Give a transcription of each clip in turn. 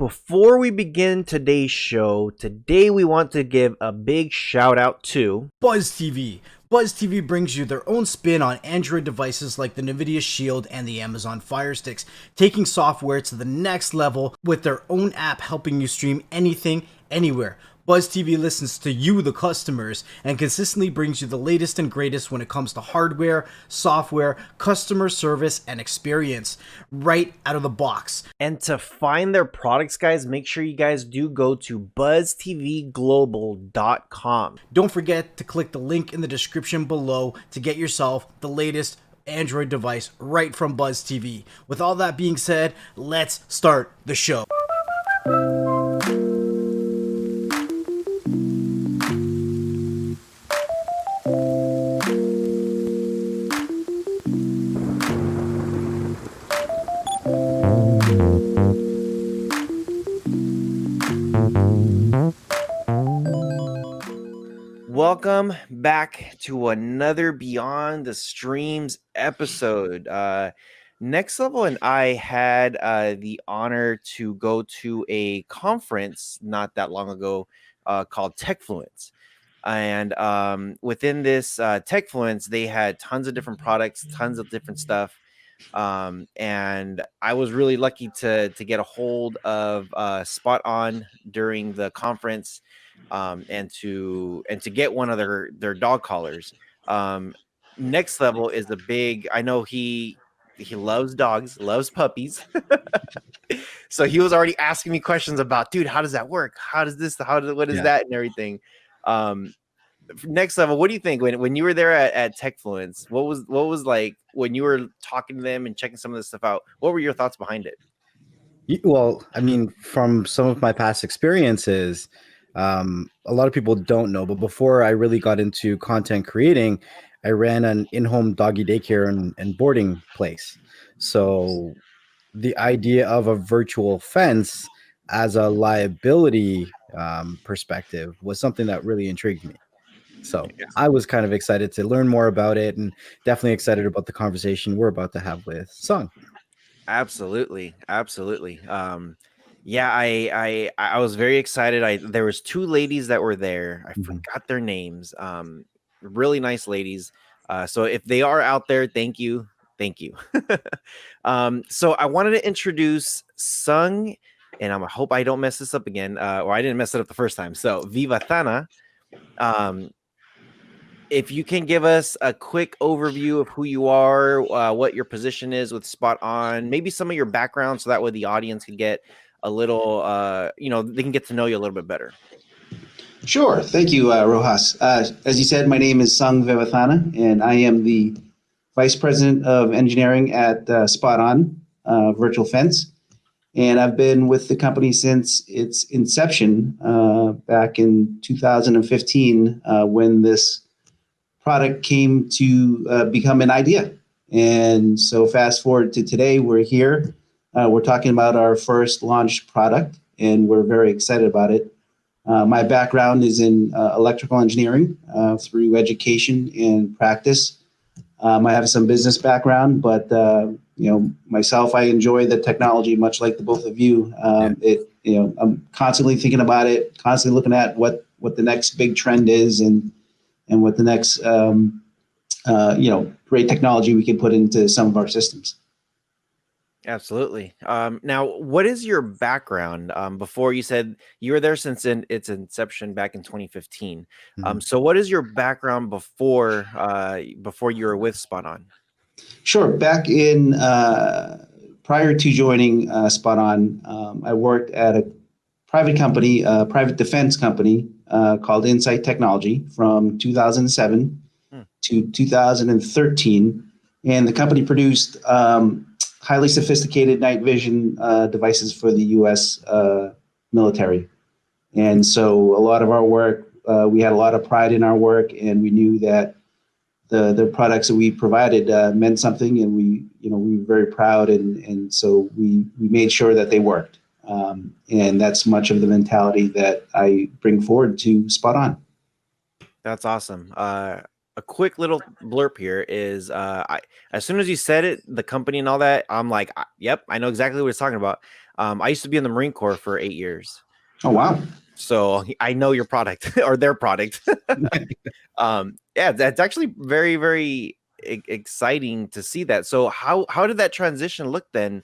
Before we begin today's show, today we want to give a big shout out to Buzz TV. Buzz TV brings you their own spin on Android devices like the Nvidia Shield and the Amazon Fire Sticks, taking software to the next level with their own app helping you stream anything, anywhere. Buzz TV listens to you, the customers, and consistently brings you the latest and greatest when it comes to hardware, software, customer service, and experience right out of the box. And to find their products, guys, make sure you guys do go to buzztvglobal.com. Don't forget to click the link in the description below to get yourself the latest Android device right from Buzz TV. With all that being said, let's start the show. Welcome back to another Beyond the Streams episode. Next Level and I had the honor to go to a conference not that long ago called Techfluence. And within this Techfluence, they had tons of different products, tons of different stuff. And I was really lucky to get a hold of SpotOn during the conference. And to get one of their dog collars. Next Level is a big. I know he loves dogs, loves puppies. So he was already asking me questions about, dude, how does that work? How does this? What is that and everything? Next Level, what do you think when you were there at Techfluence? What was like when you were talking to them and checking some of this stuff out? What were your thoughts behind it? Well, I mean, from some of my past experiences, a lot of people don't know, but before I really got into content creating, I ran an in-home doggy daycare and boarding place. So the idea of a virtual fence as a liability perspective was something that really intrigued me. So I was kind of excited to learn more about it, and definitely excited about the conversation we're about to have with Sung. Absolutely. Yeah, I was very excited. There was two ladies that were there. I forgot their names. Really nice ladies. So if they are out there, thank you. So I wanted to introduce Sung, and I hope I don't mess this up again. Or I didn't mess it up the first time. So Vivathana. If you can give us a quick overview of who you are, what your position is with SpotOn, maybe some of your background, so that way the audience can get a little, they can get to know you a little bit better. Sure. Thank you, Rohas. As you said, my name is Sung Vivathana, and I am the Vice President of Engineering at SpotOn Virtual Fence. And I've been with the company since its inception back in 2015 when this product came to become an idea. And so fast forward to today, we're here. We're talking about our first launched product, and we're very excited about it. My background is in electrical engineering through education and practice. I have some business background, but myself, I enjoy the technology much like the both of you. I'm constantly thinking about it, constantly looking at what the next big trend is and what the next great technology we can put into some of our systems. Absolutely. Now, what is your background? Before you said you were there since its inception back in 2015. So what is your background before you were with SpotOn? Sure. Back in prior to joining SpotOn, I worked at a private company, a private defense company called Insight Technology from 2007 to 2013. And the company produced highly sophisticated night vision devices for the U.S. military. And so a lot of our work, we had a lot of pride in our work, and we knew that the products that we provided meant something, and we were very proud, and so we made sure that they worked. And that's much of the mentality that I bring forward to SpotOn. That's awesome. A quick little blurb here is as soon as you said it, the company and all that, I'm like, yep, I know exactly what it's talking about. I used to be in the Marine Corps for 8 years. Oh, wow. So I know your product or their product. Yeah, that's actually very, very exciting to see that. So how did that transition look then,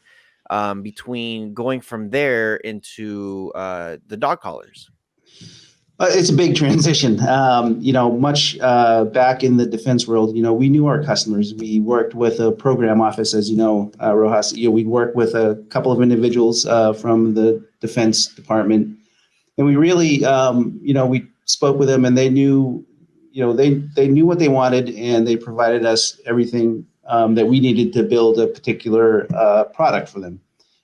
between going from there into the dog collars? It's a big transition. Much back in the defense world, we knew our customers. We worked with a program office, as you know, Rojas. We worked with a couple of individuals from the Defense Department, and we really, we spoke with them, and they knew, they knew what they wanted, and they provided us everything that we needed to build a particular product for them.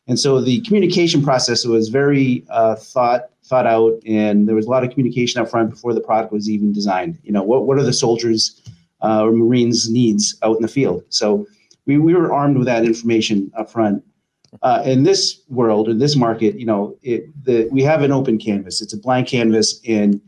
And so the communication process was very thought out, and there was a lot of communication up front before the product was even designed. What are the soldiers or Marines' needs out in the field? So we were armed with that information up front. In this world, in this market, we have an open canvas. It's a blank canvas, and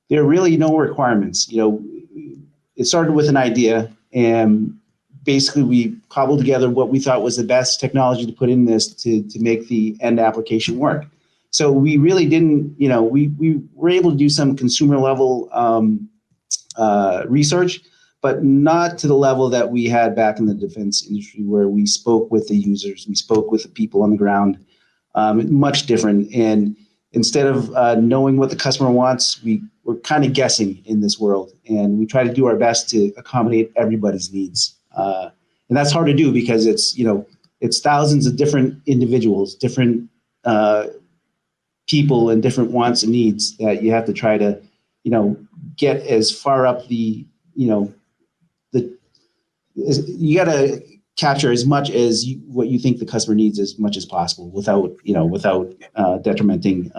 there are really no requirements. It started with an idea, and basically we cobbled together what we thought was the best technology to put in this to make the end application work. So we really didn't, we were able to do some consumer level research, but not to the level that we had back in the defense industry, where we spoke with the users, we spoke with the people on the ground. Much different. And instead of knowing what the customer wants, we're kind of guessing in this world, and we try to do our best to accommodate everybody's needs. And that's hard to do because it's thousands of different individuals, different people, and different wants and needs that you have to try to, get as far up you got to capture as much as what you think the customer needs as much as possible without detrimenting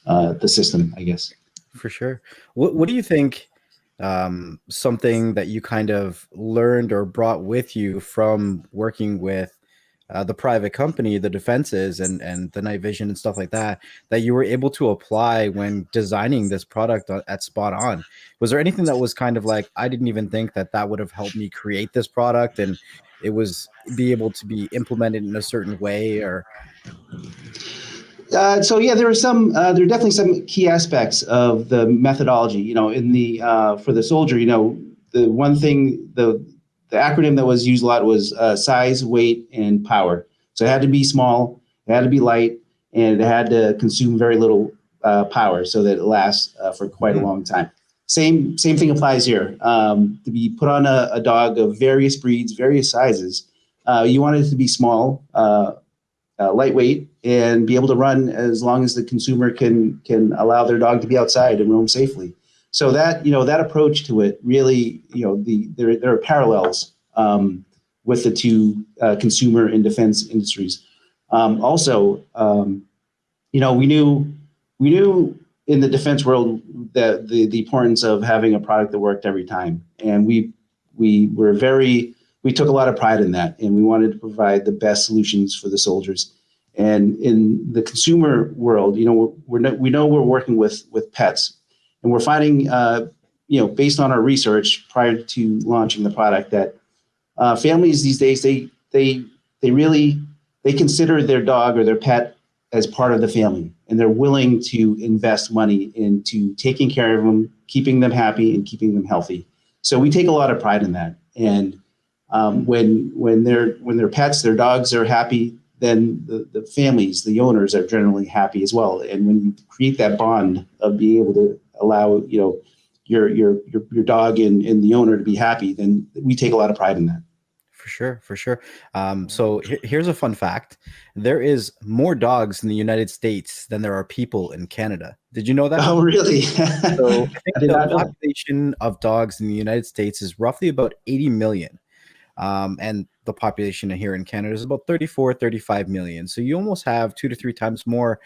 the system, I guess. For sure. What do you think, something that you kind of learned or brought with you from working with the private company, the defenses, and the night vision and stuff like that, that you were able to apply when designing this product at SpotOn? Was there anything that was kind of like, I didn't even think that would have helped me create this product, and it was be able to be implemented in a certain way? Or So yeah, there are definitely some key aspects of the methodology. In the for the soldier, the one thing, the acronym that was used a lot was size, weight, and power. So it had to be small, it had to be light, and it had to consume very little power so that it lasts for quite a long time. Same thing applies here. To be put on a dog of various breeds, various sizes, you want it to be small, lightweight, and be able to run as long as the consumer can allow their dog to be outside and roam safely. So that that approach to it really, there are parallels with the two consumer and defense industries. Also, we knew in the defense world that the importance of having a product that worked every time, and we took a lot of pride in that, and we wanted to provide the best solutions for the soldiers. And in the consumer world, we know we're working with pets, and we're finding, based on our research prior to launching the product, that families these days, they consider their dog or their pet as part of the family, and they're willing to invest money into taking care of them, keeping them happy, and keeping them healthy. So we take a lot of pride in that. And when their pets, their dogs are happy, then the families, the owners, are generally happy as well. And when you create that bond of being able to allow your dog and the owner to be happy, then we take a lot of pride in that. For sure. So here's a fun fact. There is more dogs in the United States than there are people in Canada. Did you know that? Oh, really? So I think I did not the know. population of dogs in the United States is roughly about 80 million. And the population here in Canada is about 34, 35 million. So you almost have 2 to 3 times more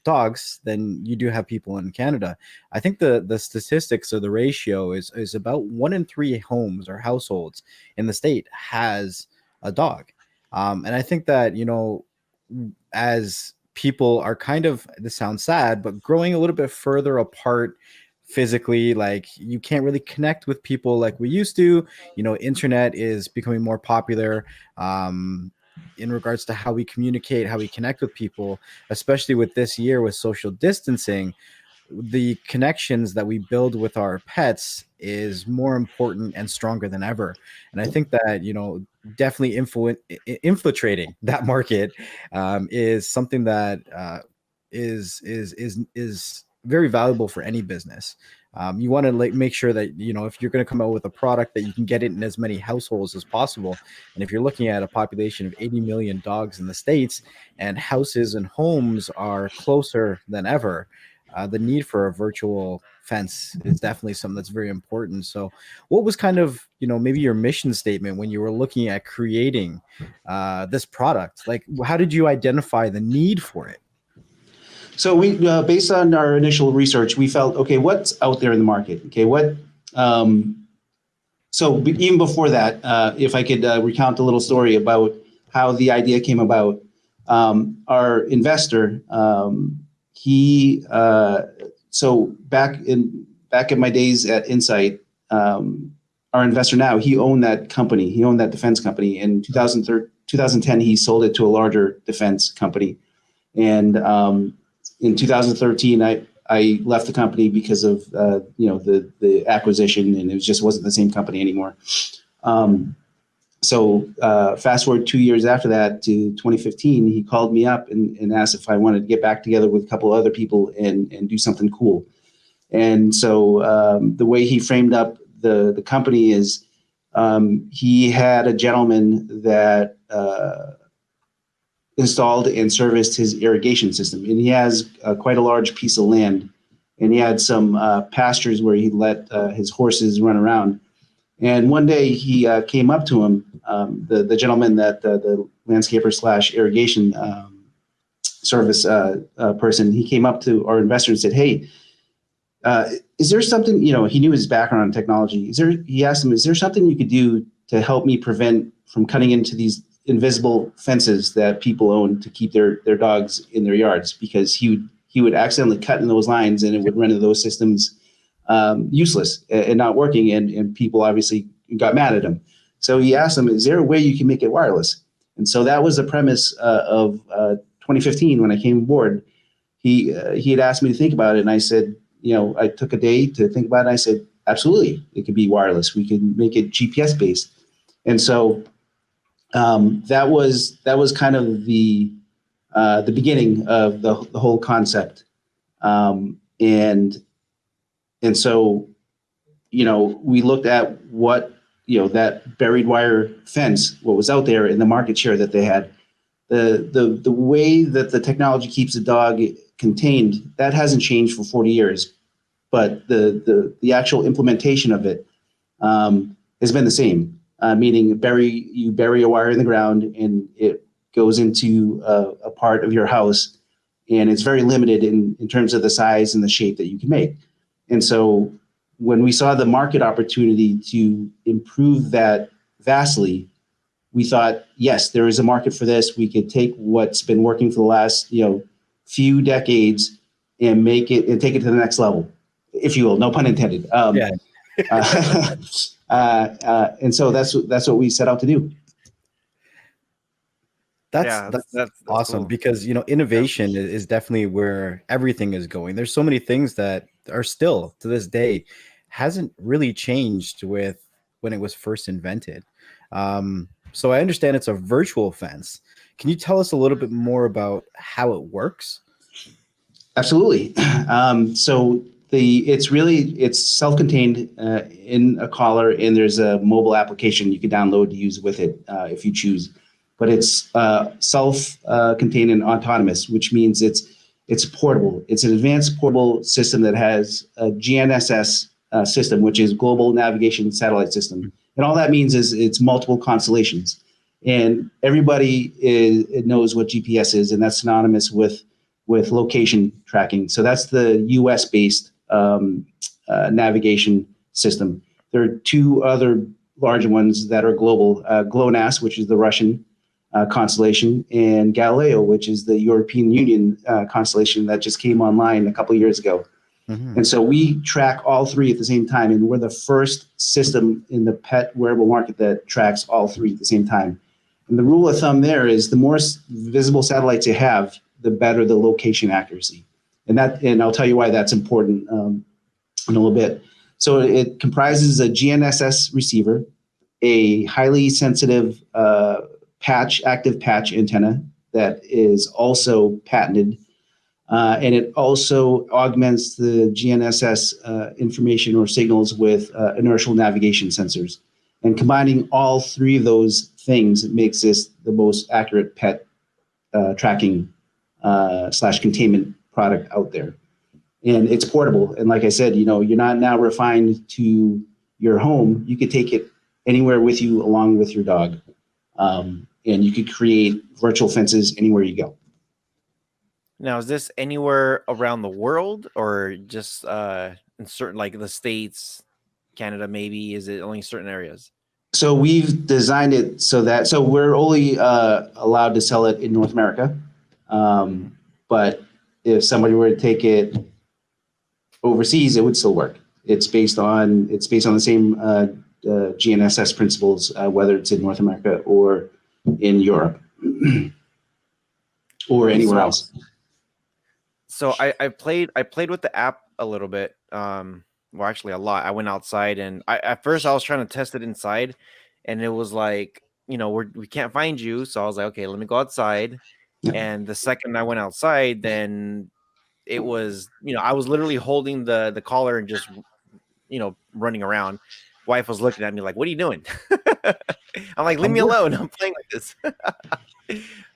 dogs than you do have people in Canada. I think the statistics or the ratio is about 1 in 3 homes or households in the state has a dog. And I think that, as people are kind of, this sounds sad, but growing a little bit further apart physically, like you can't really connect with people like we used to. Internet is becoming more popular. in regards to how we communicate, how we connect with people, especially with this year with social distancing. The connections that we build with our pets is more important and stronger than ever. And I think that, definitely infiltrating that market is something that is very valuable for any business. You want to make sure that, if you're going to come out with a product, that you can get it in as many households as possible. And if you're looking at a population of 80 million dogs in the States, and houses and homes are closer than ever, the need for a virtual fence is definitely something that's very important. So what was kind of, maybe your mission statement when you were looking at creating this product? Like, how did you identify the need for it? So we, based on our initial research, we felt, okay, what's out there in the market? Okay, even before that, if I could recount a little story about how the idea came about. Our investor, so back in my days at Insight, our investor now, he owned that company. He owned that defense company. In 2010, he sold it to a larger defense company. And in 2013, I left the company because of the acquisition, and it just wasn't the same company anymore. So fast forward 2 years after that to 2015, he called me up and asked if I wanted to get back together with a couple of other people and do something cool. And so the way he framed up the company is he had a gentleman that installed and serviced his irrigation system. And he has quite a large piece of land. And he had some pastures where he let his horses run around. And one day he came up to him, the gentleman that the landscaper / irrigation service person, he came up to our investor and said, hey, is there something, he knew his background in technology. He asked him, is there something you could do to help me prevent from cutting into these invisible fences that people own to keep their dogs in their yards? Because he would accidentally cut in those lines and it would render those systems useless and not working. And people obviously got mad at him. So he asked him, is there a way you can make it wireless? And so that was the premise of 2015 when I came aboard. He had asked me to think about it. And I said, I took a day to think about it. And I said, absolutely, it could be wireless. We can make it GPS based. And so that was kind of the beginning of the whole concept. And so, we looked at what, that buried wire fence, what was out there in the market share that they had. The way that the technology keeps the dog contained, that hasn't changed for 40 years. But the actual implementation of it has been the same, meaning you bury a wire in the ground and it goes into a part of your house, and it's very limited in terms of the size and the shape that you can make. And so when we saw the market opportunity to improve that vastly, we thought, yes, there is a market for this. We could take what's been working for the last, few decades and take it to the next level, if you will, no pun intended. Yeah. And so that's what we set out to do. That's awesome, cool. Because innovation is definitely where everything is going. There's so many things that are still to this day hasn't really changed with when it was first invented. So I understand it's a virtual fence. Can you tell us a little bit more about how it works? Absolutely. So it's self-contained in a collar, and there's a mobile application you can download to use with it if you choose. But it's self-contained and autonomous, which means it's portable. It's an advanced portable system that has a GNSS system, which is Global Navigation Satellite System. And all that means is it's multiple constellations. And everybody knows what GPS is, and that's synonymous with location tracking. So that's the US-based navigation system. There are two other large ones that are global, GLONASS, which is the Russian constellation, and Galileo, which is the European Union constellation that just came online a couple of years ago. Mm-hmm. And so we track all three at the same time, and we're the first system in the pet wearable market that tracks all three at the same time. And the rule of thumb there is the more visible satellites you have, the better the location accuracy. And I'll tell you why that's important in a little bit. So it comprises a GNSS receiver, a highly sensitive active patch antenna that is also patented, and it also augments the GNSS information or signals with inertial navigation sensors. And combining all three of those things makes this the most accurate pet tracking / containment product out there. And it's portable. And like I said, you're not now refined to your home. You could take it anywhere with you along with your dog. And you could create virtual fences anywhere you go. Now, is this anywhere around the world or just in certain, like the States, Canada, maybe? Is it only certain areas? So we've designed it so we're only allowed to sell it in North America. But if somebody were to take it overseas, it would still work. It's based on the same GNSS principles, whether it's in North America or in Europe or anywhere else. So I played with the app a little bit. Well, actually a lot. I went outside and at first I was trying to test it inside, and it was like, we can't find you. So I was like, okay, let me go outside. Yeah. And the second I went outside, then it was, I was literally holding the collar and just, running around. Wife was looking at me like, what are you doing? I'm like, leave me alone. I'm playing with this.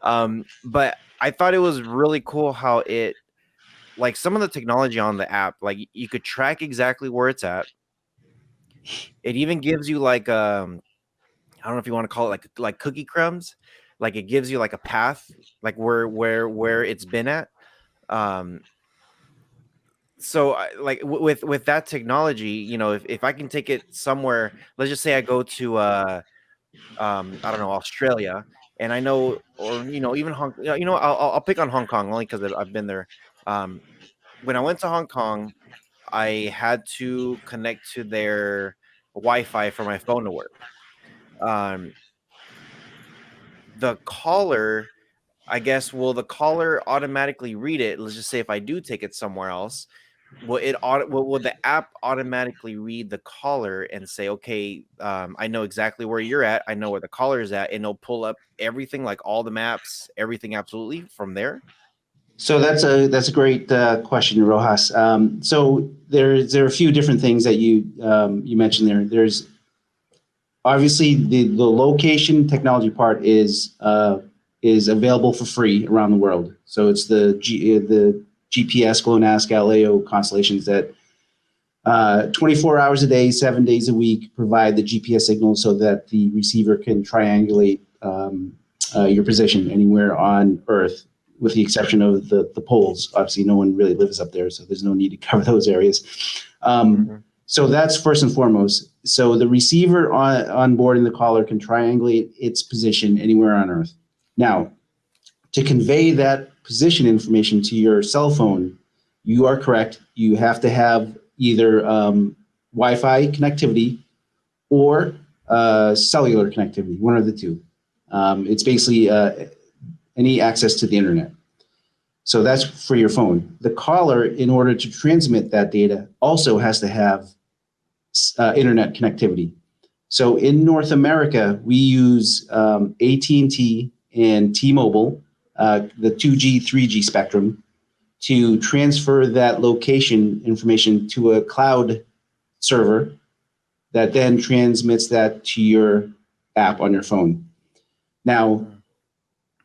But I thought it was really cool how it, like some of the technology on the app, like you could track exactly where it's at. It even gives you like, I don't know if you want to call it like cookie crumbs. Like it gives you like a path, like where it's been at. So like with that technology, if I can take it somewhere, let's just say I go to I don't know, Australia, and I know, or even I'll pick on Hong Kong only because I've been there. When I went to Hong Kong, I had to connect to their Wi-Fi for my phone to work. The caller, I guess, will the caller automatically read it? Let's just say if I do take it somewhere else, will the app automatically read the caller and say, okay, I know exactly where you're at. I know where the caller is at, and it'll pull up everything, like all the maps, everything absolutely from there? So that's a great question, Rojas. So there are a few different things that you mentioned there. There's obviously the location technology part is available for free around the world. So it's the GPS, GLONASS, Galileo constellations that 24 hours a day, 7 days a week provide the GPS signal so that the receiver can triangulate your position anywhere on Earth, with the exception of the poles. Obviously, no one really lives up there, so there's no need to cover those areas. So that's first and foremost. So the receiver on board in the caller can triangulate its position anywhere on Earth. Now, to convey that position information to your cell phone, you are correct. You have to have either Wi-Fi connectivity or cellular connectivity, one of the two. It's basically any access to the internet. So that's for your phone. The caller, in order to transmit that data, also has to have internet connectivity. So in North America, we use AT&T and T-Mobile, the 2G, 3G spectrum, to transfer that location information to a cloud server that then transmits that to your app on your phone. Now,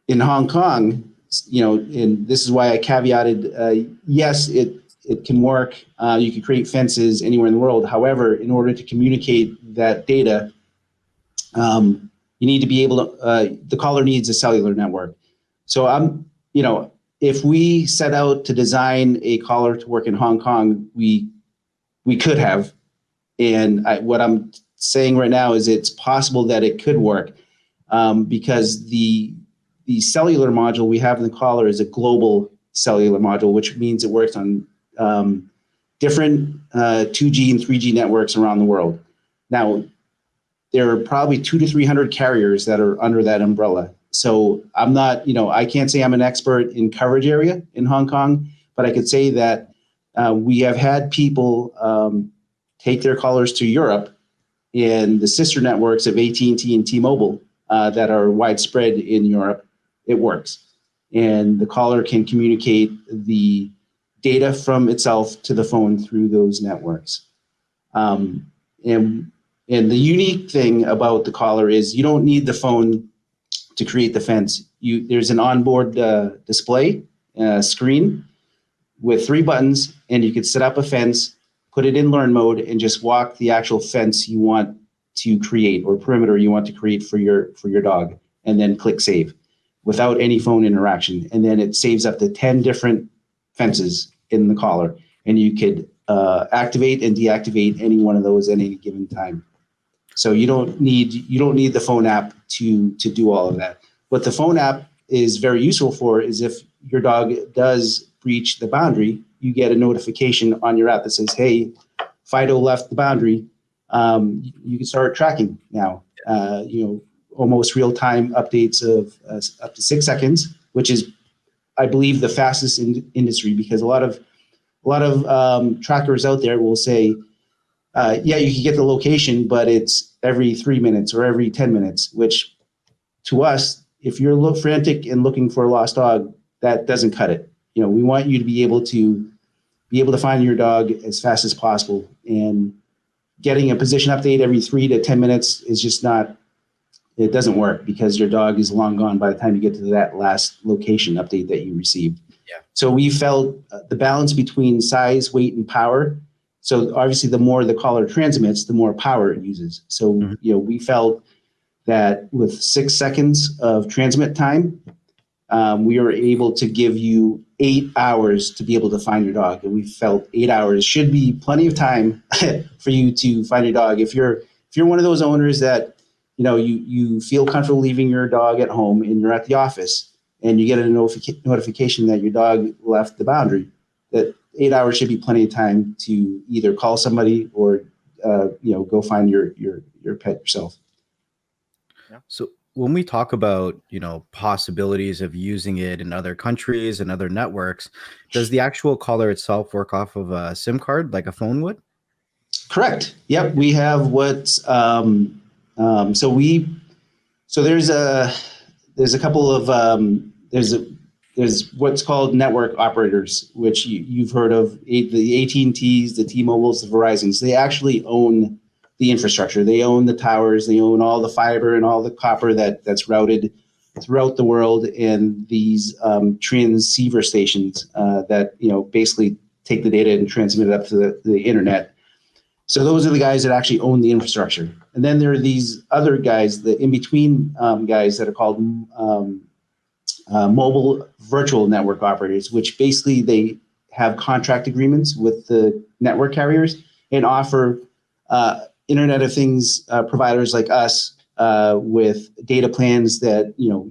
in Hong Kong, and this is why I caveated, yes, it can work. You can create fences anywhere in the world. However, in order to communicate that data, you need to be able to, the caller needs a cellular network. So if we set out to design a caller to work in Hong Kong, we could have. And what I'm saying right now is it's possible that it could work because the cellular module we have in the caller is a global cellular module, which means it works on different 2G and 3G networks around the world. Now, there are probably 200 to 300 carriers that are under that umbrella. So I'm not, I can't say I'm an expert in coverage area in Hong Kong, but I could say that we have had people take their callers to Europe in the sister networks of AT&T and T-Mobile that are widespread in Europe. It works. And the caller can communicate the data from itself to the phone through those networks. And the unique thing about the caller is you don't need the phone to create the fence. There's an onboard display screen with 3 buttons, and you could set up a fence, put it in learn mode, and just walk the actual fence you want to create or perimeter you want to create for your dog, and then click save without any phone interaction. And then it saves up to 10 different fences in the collar, and you could activate and deactivate any one of those at any given time. So you don't need the phone app to do all of that. What the phone app is very useful for is if your dog does breach the boundary, you get a notification on your app that says, "Hey, Fido left the boundary." You can start tracking now. Almost real-time updates of up to 6 seconds, which is, I believe, the fastest in industry, because a lot of trackers out there will say, "Yeah, you can get the location, but it's every 3 minutes or every 10 minutes," which to us, if you're frantic and looking for a lost dog, that doesn't cut it. We want you to be able to find your dog as fast as possible, and getting a position update every 3 to 10 minutes is just not. It doesn't work, because your dog is long gone by the time you get to that last location update that you received. Yeah. So we felt the balance between size, weight, and power. So obviously, the more the collar transmits, the more power it uses. So we felt that with 6 seconds of transmit time, we were able to give you 8 hours to be able to find your dog. And we felt 8 hours should be plenty of time for you to find your dog. If you're one of those owners that you feel comfortable leaving your dog at home and you're at the office and you get a notification that your dog left the boundary, that 8 hours should be plenty of time to either call somebody or go find your pet yourself. So when we talk about, possibilities of using it in other countries and other networks, does the actual collar itself work off of a SIM card like a phone would? Correct. Yep. We have so there's a couple of there's what's called network operators, which you've heard of, the AT&Ts, the T-Mobiles, the Verizons. They actually own the infrastructure. They own the towers. They own all the fiber and all the copper that's routed throughout the world, and these transceiver stations that basically take the data and transmit it up to the internet. So those are the guys that actually own the infrastructure. And then there are these other guys, the in-between guys that are called mobile virtual network operators, which basically they have contract agreements with the network carriers and offer Internet of Things providers like us with data plans that you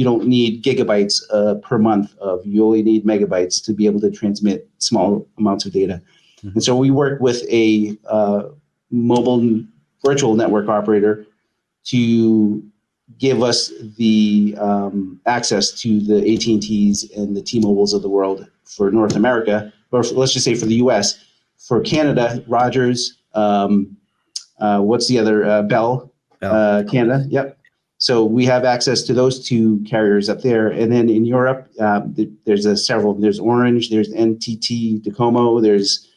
don't need gigabytes per month of. You only need megabytes to be able to transmit small amounts of data. And so we work with a mobile virtual network operator to give us the access to the AT&Ts and the T-Mobiles of the world for North America, or let's just say for the US. For Canada, Rogers, what's the other? Bell. Canada. Yep. So we have access to those 2 carriers up there. And then in Europe, there's several. There's Orange, there's NTT Docomo, there's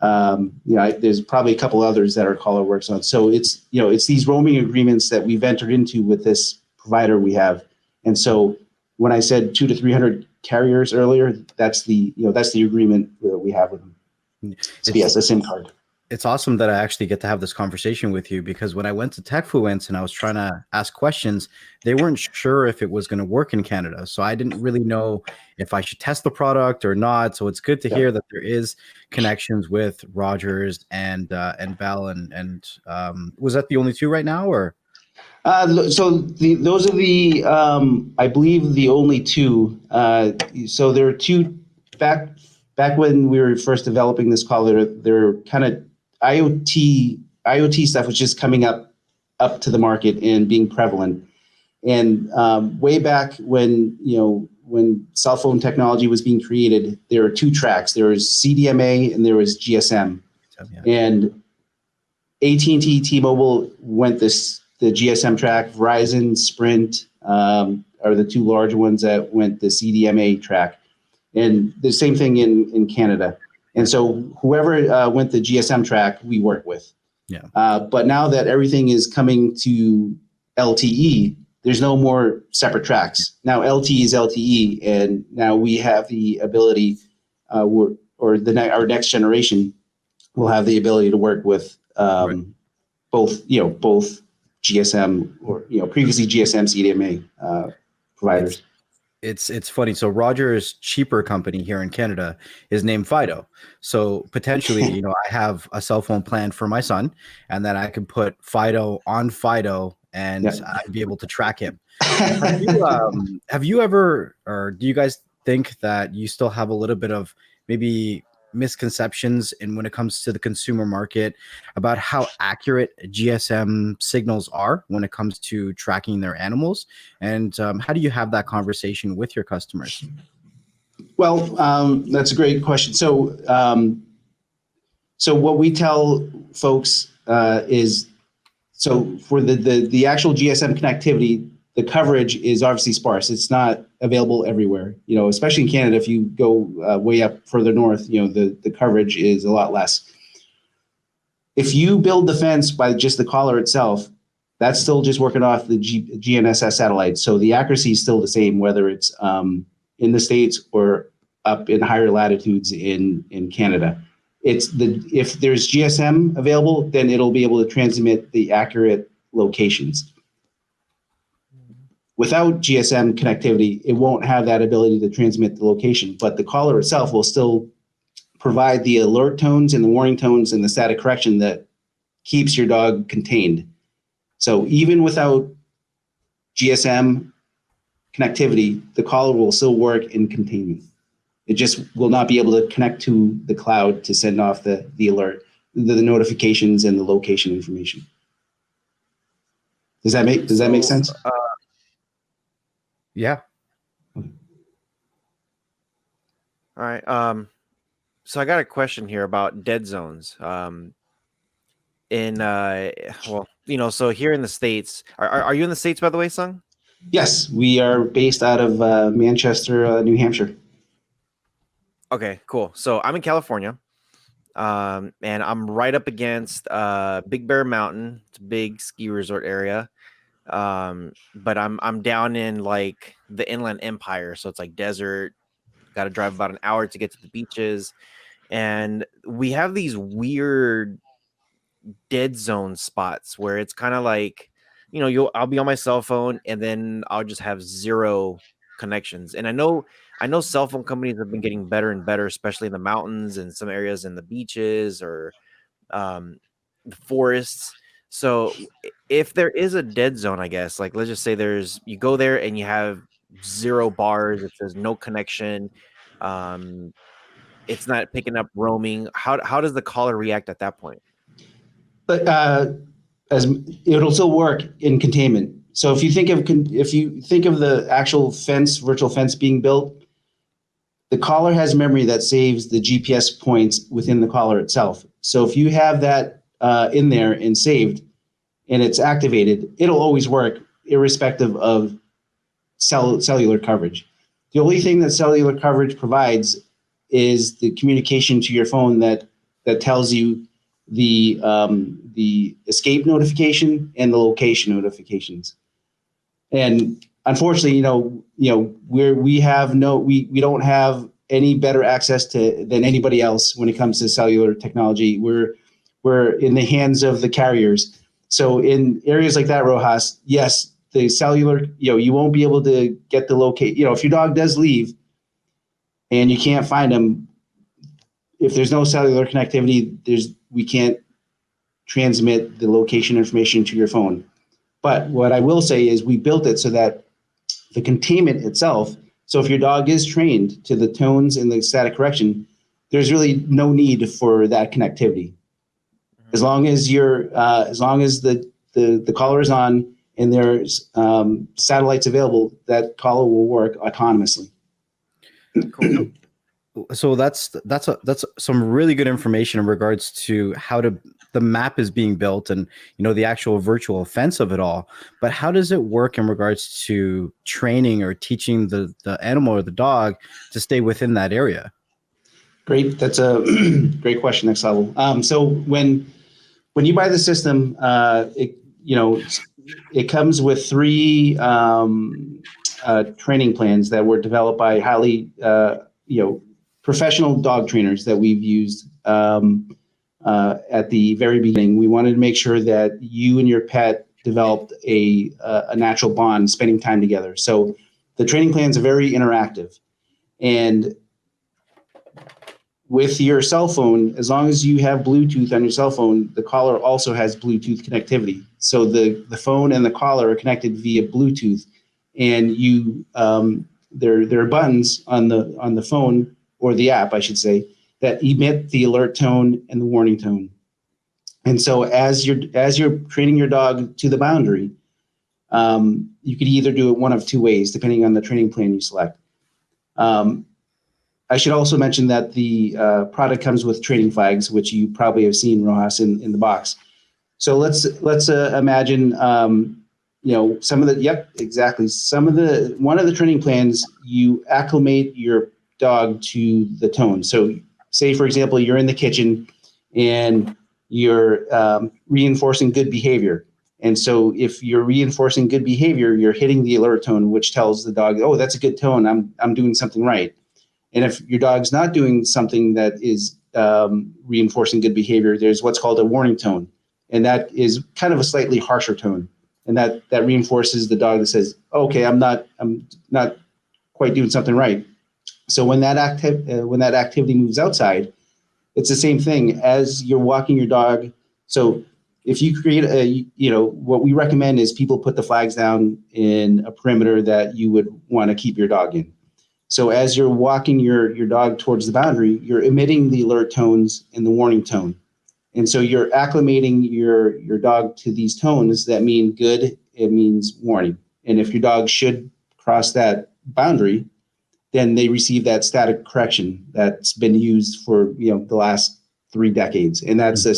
there's probably a couple others that our caller works on. So it's these roaming agreements that we've entered into with this provider we have. And so when I said 200 to 300 carriers earlier, that's the agreement that we have with them. So yes, a SIM card. It's awesome that I actually get to have this conversation with you, because when I went to TechFluence and I was trying to ask questions, they weren't sure if it was going to work in Canada. So I didn't really know if I should test the product or not. So it's good to hear that there is connections with Rogers and Bell and was that the only 2 right now, or? So those are the I believe the only 2. So there are 2 back when we were first developing this collar. They're kind of IoT stuff was just coming up up to the market and being prevalent. And way back when, when cell phone technology was being created, there were two tracks. There was CDMA and there was GSM. Yeah. And AT&T, T-Mobile went the GSM track. Verizon, Sprint are the two large ones that went the CDMA track. And the same thing in Canada. And so whoever went the GSM track, we work with. Yeah. But now that everything is coming to LTE, there's no more separate tracks. Now LTE is LTE, and now we have the ability, our next generation will have the ability to work with both GSM or previously GSM CDMA providers. It's funny. So Rogers' cheaper company here in Canada is named Fido. So potentially, I have a cell phone plan for my son, and then I can put Fido on Fido, and I'd be able to track him. Have you ever, or do you guys think that you still have a little bit of maybe misconceptions in when it comes to the consumer market about how accurate GSM signals are when it comes to tracking their animals? And how do you have that conversation with your customers? Well, that's a great question. So what we tell folks is, so for the actual GSM connectivity, the coverage is obviously sparse. It's not available everywhere, especially in Canada. If you go way up further north, the coverage is a lot less. If you build the fence by just the collar itself, that's still just working off the GNSS satellite. So the accuracy is still the same, whether it's in the States or up in higher latitudes in Canada. If there's GSM available, then it'll be able to transmit the accurate locations. Without GSM connectivity, it won't have that ability to transmit the location, but the collar itself will still provide the alert tones and the warning tones and the static correction that keeps your dog contained. So even without GSM connectivity, the collar will still work in containment. It just will not be able to connect to the cloud to send off the alert, the notifications and the location information. Does that make sense? Yeah. All right. So I got a question here about dead zones. So here in the States, are you in the States, by the way, Sung? Yes, we are based out of Manchester, New Hampshire. Okay, cool. So I'm in California, and I'm right up against Big Bear Mountain. It's a big ski resort area. But I'm down in like the Inland Empire, so it's like desert. Got to drive about an hour to get to the beaches, and we have these weird dead zone spots where it's kind of like, I'll be on my cell phone and then I'll just have zero connections. And I know cell phone companies have been getting better and better, especially in the mountains and some areas in the beaches or the forests. So if there is a dead zone, I guess, like let's just say you go there and you have 0 bars, it says no connection, it's not picking up roaming. How does the caller react at that point? But as it'll still work in containment. So if you think of the actual virtual fence being built, the collar has memory that saves the GPS points within the collar itself. So if you have that in there and saved, and it's activated, it'll always work irrespective of cellular coverage. The only thing that cellular coverage provides is the communication to your phone that tells you the escape notification and the location notifications. And unfortunately, we don't have any better access than anybody else when it comes to cellular technology. We're in the hands of the carriers. So in areas like that, Rohas, yes, the cellular, you won't be able to get the locate. If your dog does leave and you can't find him, if there's no cellular connectivity, we can't transmit the location information to your phone. But what I will say is we built it so that the containment itself, so if your dog is trained to the tones and the static correction, there's really no need for that connectivity. As long as the the collar is on and there's satellites available, that collar will work autonomously. Cool. So that's some really good information in regards to how the map is being built and the actual virtual fence of it all. But how does it work in regards to training or teaching the animal or the dog to stay within that area? Great, that's a great question. Next level. So when you buy the system, it comes with 3 training plans that were developed by highly professional dog trainers that we've used at the very beginning. We wanted to make sure that you and your pet developed a natural bond, spending time together. So the training plans are very interactive, and with your cell phone, as long as you have Bluetooth on your cell phone, the collar also has Bluetooth connectivity. So the phone and the collar are connected via Bluetooth, and there are buttons on the phone, or the app, I should say, that emit the alert tone and the warning tone. And so as you're training your dog to the boundary, you could either do it one of 2 ways, depending on the training plan you select. I should also mention that the product comes with training flags, which you probably have seen, Rohas, in the box. So let's imagine, some of the one of the training plans, you acclimate your dog to the tone. So say, for example, you're in the kitchen and you're reinforcing good behavior. And so if you're reinforcing good behavior, you're hitting the alert tone, which tells the dog, oh, that's a good tone. I'm doing something right. And if your dog's not doing something that is reinforcing good behavior, there's what's called a warning tone. And that is kind of a slightly harsher tone. And that reinforces the dog that says, okay, I'm not quite doing something right. So when that activity moves outside, it's the same thing as you're walking your dog. So if you create what we recommend is people put the flags down in a perimeter that you would want to keep your dog in. So as you're walking your dog towards the boundary, you're emitting the alert tones and the warning tone. And so you're acclimating your dog to these tones that mean good, it means warning. And if your dog should cross that boundary, then they receive that static correction that's been used for the last 3 decades. And that's a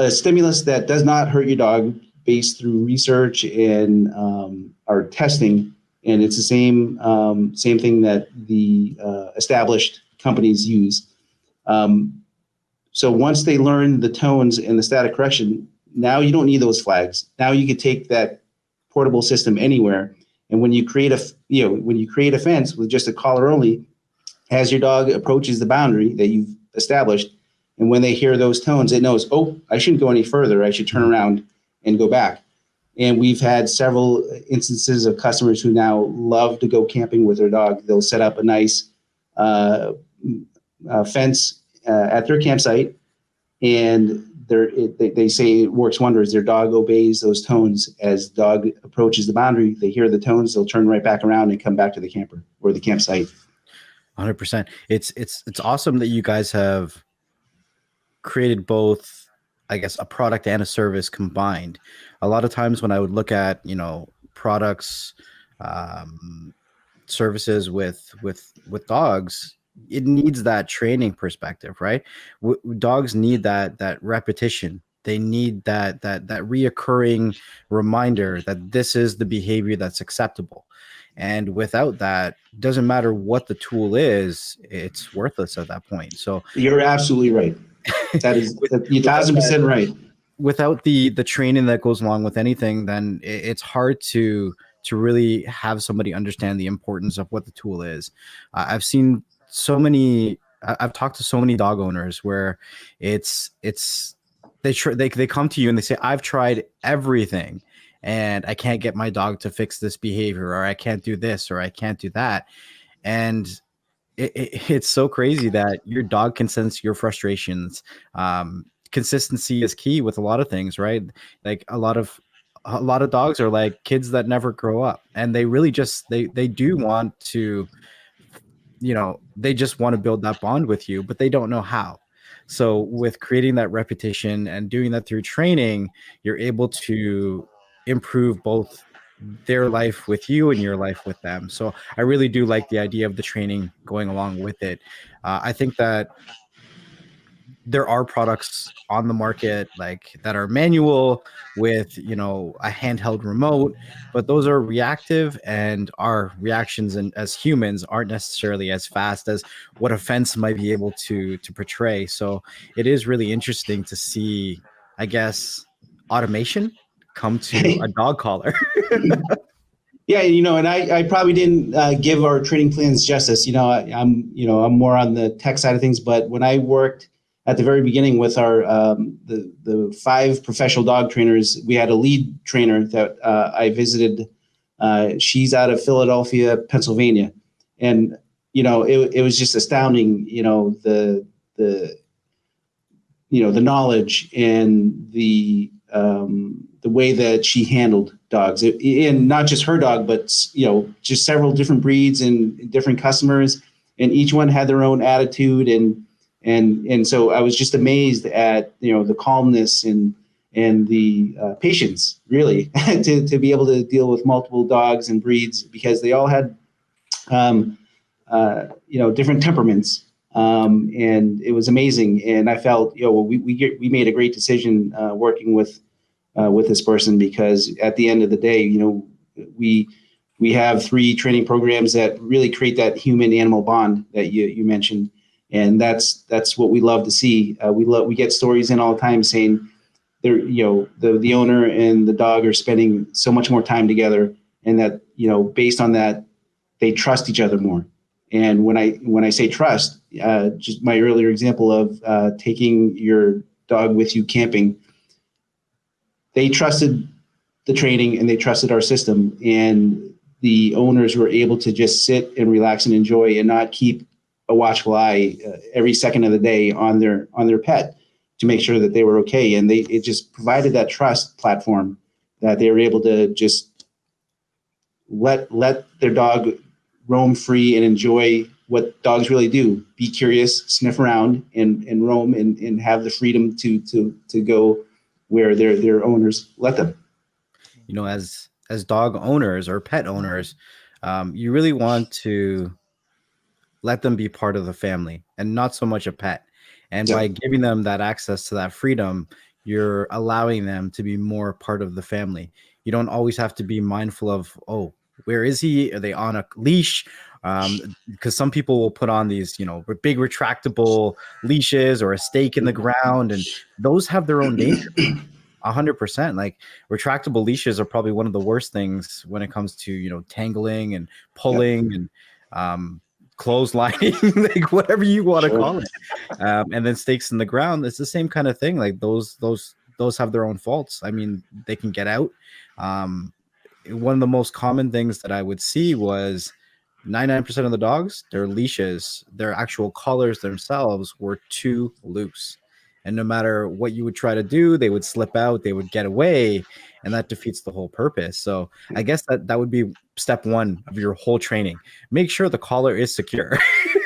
stimulus that does not hurt your dog, based through research and our testing. And it's the same thing that the established companies use. So once they learn the tones and the static correction, now you don't need those flags. Now you can take that portable system anywhere. And when you create a fence with just a collar only, as your dog approaches the boundary that you've established, and when they hear those tones, it knows, oh, I shouldn't go any further. I should turn around and go back. And we've had several instances of customers who now love to go camping with their dog. They'll set up a nice fence at their campsite, and they say it works wonders. Their dog obeys those tones. As the dog approaches the boundary, they hear the tones, they'll turn right back around and come back to the camper or the campsite. 100%. It's awesome that you guys have created both, I guess, a product and a service combined. A lot of times when I would look at, products, services with dogs, it needs that training perspective, right? Dogs need that repetition. They need that reoccurring reminder that this is the behavior that's acceptable. And without that, doesn't matter what the tool is, it's worthless at that point. So you're absolutely right. That is 1,000% right. Without the training that goes along with anything, then it's hard to really have somebody understand the importance of what the tool is. I've talked to so many dog owners where they come to you and they say, I've tried everything and I can't get my dog to fix this behavior, or I can't do this, or I can't do that. And it's so crazy that your dog can sense your frustrations. Consistency is key with a lot of things, right? Like a lot of dogs are like kids that never grow up, and they really just they do want to, they just want to build that bond with you, but they don't know how. So with creating that reputation and doing that through training, you're able to improve both their life with you and your life with them. So I really do like the idea of the training going along with it. I think that there are products on the market like that are manual with, you know, a handheld remote, but those are reactive, and our reactions and as humans aren't necessarily as fast as what a fence might be able to portray. So it is really interesting to see, I guess, automation come to a dog collar. Yeah, and I probably didn't give our training plans justice. I'm more on the tech side of things. But when I worked at the very beginning with our the 5 professional dog trainers, we had a lead trainer that I visited. She's out of Philadelphia, Pennsylvania, and it was just astounding. The the knowledge and the way that she handled dogs, and not just her dog, but just several different breeds and different customers, and each one had their own attitude, and so I was just amazed at the calmness and the patience, really, to be able to deal with multiple dogs and breeds, because they all had different temperaments. And it was amazing, and I felt we made a great decision working with this person, because at the end of the day, we have 3 training programs that really create that human animal bond that you mentioned, and that's what we love to see. We get stories in all the time saying they're the owner and the dog are spending so much more time together, and that based on that they trust each other more. And when I say trust, just my earlier example of taking your dog with you camping, they trusted the training and they trusted our system, and the owners were able to just sit and relax and enjoy, and not keep a watchful eye every second of the day on their pet to make sure that they were okay. And it just provided that trust platform that they were able to just let their dog roam free and enjoy what dogs really do: be curious, sniff around, and roam, and have the freedom to go where their owners let them. As dog owners or pet owners, you really want to let them be part of the family and not so much a pet. And by giving them that access to that freedom, you're allowing them to be more part of the family. You don't always have to be mindful of, oh, where is he? Are they on a leash? Because some people will put on these, big retractable leashes or a stake in the ground, and those have their own danger. 100%. Like, retractable leashes are probably one of the worst things when it comes to tangling and pulling and clotheslining, like whatever you want to call it. And then stakes in the ground, it's the same kind of thing. Like those have their own faults. I mean, they can get out. One of the most common things that I would see was 99% of the dogs, their leashes, their actual collars themselves were too loose. And no matter what you would try to do, they would slip out, they would get away, and that defeats the whole purpose. So I guess that would be step 1 of your whole training. Make sure the collar is secure.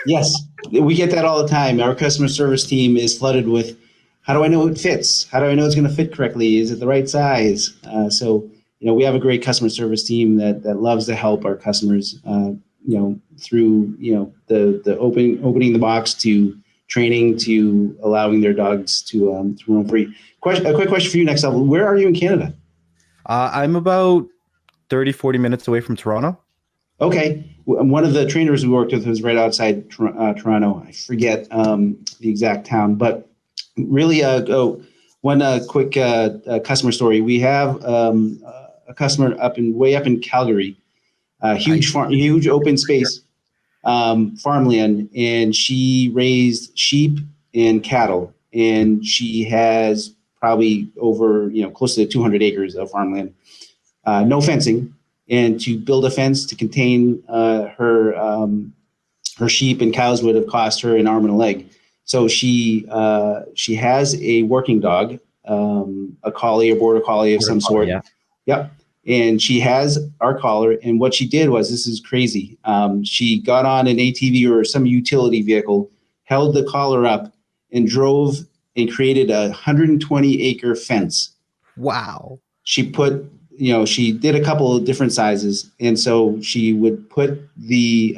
Yes, we get that all the time. Our customer service team is flooded with, how do I know it fits? How do I know it's going to fit correctly? Is it the right size? So we have a great customer service team that loves to help our customers, through the opening the box, to training, to allowing their dogs to roam free. A quick question for you, Next Level. Where are you in Canada? I'm about 30-40 minutes away from Toronto. Okay. One of the trainers we worked with was right outside Toronto. I forget the exact town, but really one quick customer story. We have a customer way up in Calgary, huge open space, farmland, and she raised sheep and cattle, and she has probably over close to 200 acres of farmland, no fencing. And to build a fence to contain her sheep and cows would have cost her an arm and a leg. So she has a working dog, a collie, a border collie of some sort. Yeah. Yep. And she has our collar. And what she did was, this is crazy. She got on an ATV or some utility vehicle, held the collar up, and drove and created a 120-acre fence. Wow. She put, she did a couple of different sizes. And so she would put the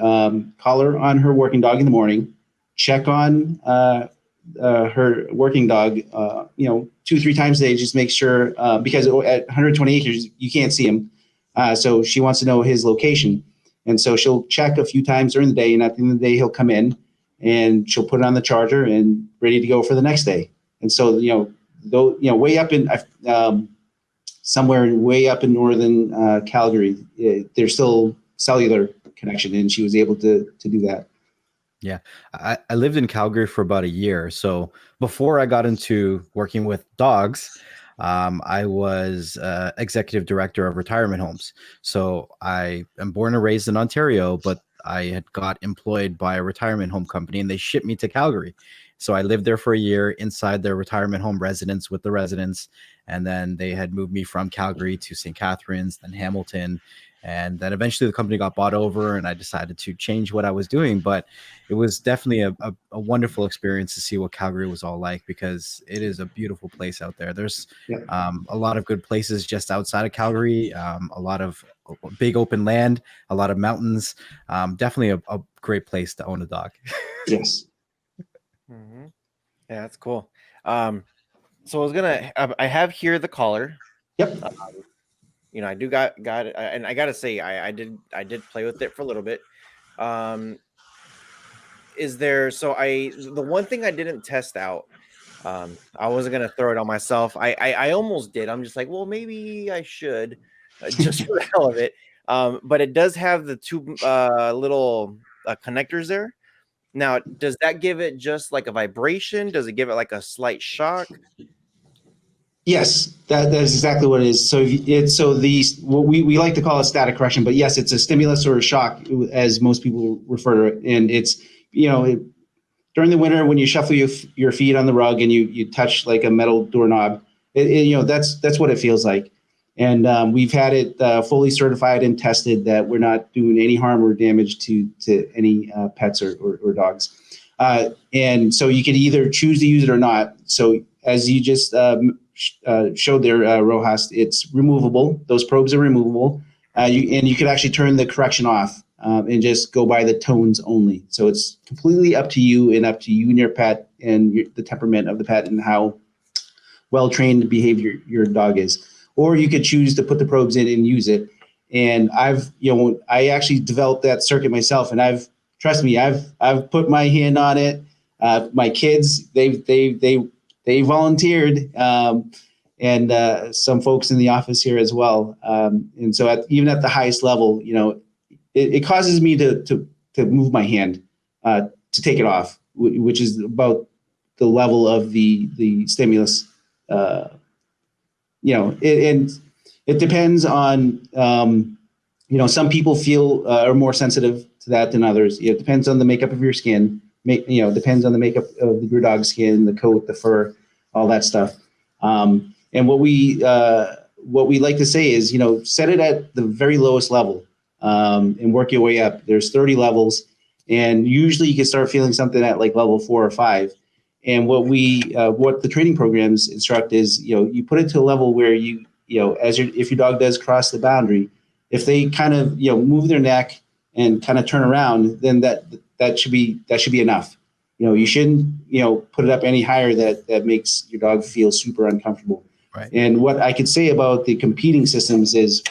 collar on her working dog in the morning, check on her working dog, 2-3 times a day, just make sure, because at 120 acres, you can't see him. So she wants to know his location. And so she'll check a few times during the day, and at the end of the day, he'll come in and she'll put it on the charger and ready to go for the next day. And so, way up in, somewhere way up in northern Calgary, there's still cellular connection, and she was able to do that. Yeah, I lived in Calgary for about a year. So before I got into working with dogs, I was executive director of retirement homes. So I am born and raised in Ontario, but I had got employed by a retirement home company, and they shipped me to Calgary. So I lived there for a year inside their retirement home residence with the residents. And then they had moved me from Calgary to St. Catharines, then Hamilton. And then eventually the company got bought over, and I decided to change what I was doing. But it was definitely a wonderful experience to see what Calgary was all like, because it is a beautiful place out there. There's a lot of good places just outside of Calgary, a lot of big open land, a lot of mountains. Definitely a great place to own a dog. Yes. Mm-hmm. Yeah, that's cool. So I have here the collar. Yep. I do got it, and I gotta say, I did play with it for a little bit. Is there? So the one thing I didn't test out, I wasn't gonna throw it on myself. I almost did. I'm just like, well, maybe I should, just for the hell of it. But it does have the two little connectors there. Now, does that give it just like a vibration? Does it give it like a slight shock? Yes, that is exactly what it is. So what we like to call it static correction, but yes, it's a stimulus or a shock, as most people refer to it. And it's, during the winter when you shuffle your feet on the rug and you touch like a metal doorknob, that's what it feels like. And we've had it fully certified and tested that we're not doing any harm or damage to any pets or dogs. And so you could either choose to use it or not. So as you just showed there, Rohas, it's removable. Those probes are removable. You could actually turn the correction off and just go by the tones only. So it's completely up to you and your pet and the temperament of the pet and how well-trained behavior your dog is. Or you could choose to put the probes in and use it. And I actually developed that circuit myself, and trust me, I've put my hand on it. My kids, they volunteered, and some folks in the office here as well. And so even at the highest level, it causes me to move my hand to take it off, which is about the level of the stimulus. It depends on, some people are more sensitive to that than others. It depends on the makeup of your skin. Depends on the makeup of your dog's skin, the coat, the fur, all that stuff. And what we like to say is, set it at the very lowest level and work your way up. There's 30 levels, and usually you can start feeling something at like level 4 or 5. And what the training programs instruct is, you put it to a level where if your dog does cross the boundary, if they kind of move their neck and kind of turn around, then that should be enough. You shouldn't put it up any higher that makes your dog feel super uncomfortable. Right. And what I could say about the competing systems is,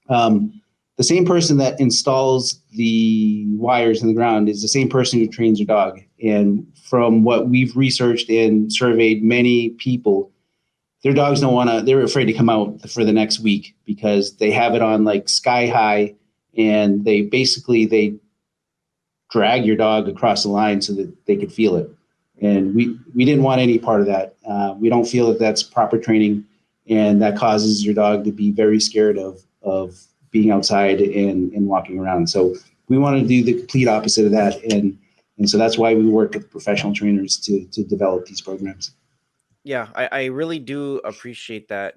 the same person that installs the wires in the ground is the same person who trains your dog. And from what we've researched and surveyed many people, their dogs they're afraid to come out for the next week because they have it on like sky high, and they drag your dog across the line so that they could feel it. And we didn't want any part of that. We don't feel that that's proper training, and that causes your dog to be very scared of being outside and walking around. So we want to do the complete opposite of that. And so that's why we work with professional trainers to develop these programs. Yeah, I really do appreciate that.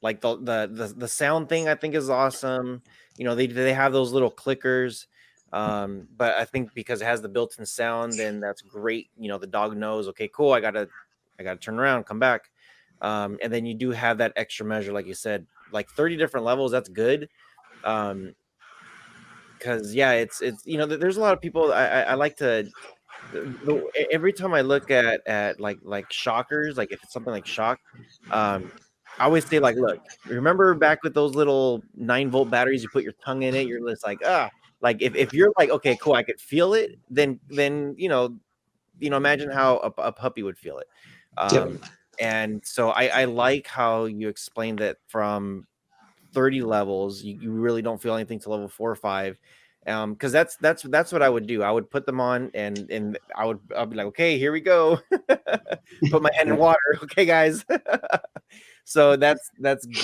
Like the sound thing, I think is awesome. They have those little clickers. But I think because it has the built-in sound, then that's great. You know, the dog knows, okay, cool, I gotta turn around, come back. And then you do have that extra measure, like you said, like 30 different levels. That's good. Because yeah, it's you know, there's a lot of people. I like to every time I look at like shockers, like if it's something like shock, I always say like, look, remember back with those little 9-volt batteries, you put your tongue in it, you're just like, like if you're like, okay, cool, I could feel it, then imagine how a puppy would feel it. Yep. And so I like how you explained that from 30 levels, you really don't feel anything to level 4 or 5. Because that's what I would do. I would put them on, and I'll be like, okay, here we go. Put my hand in water. Okay, guys. So that's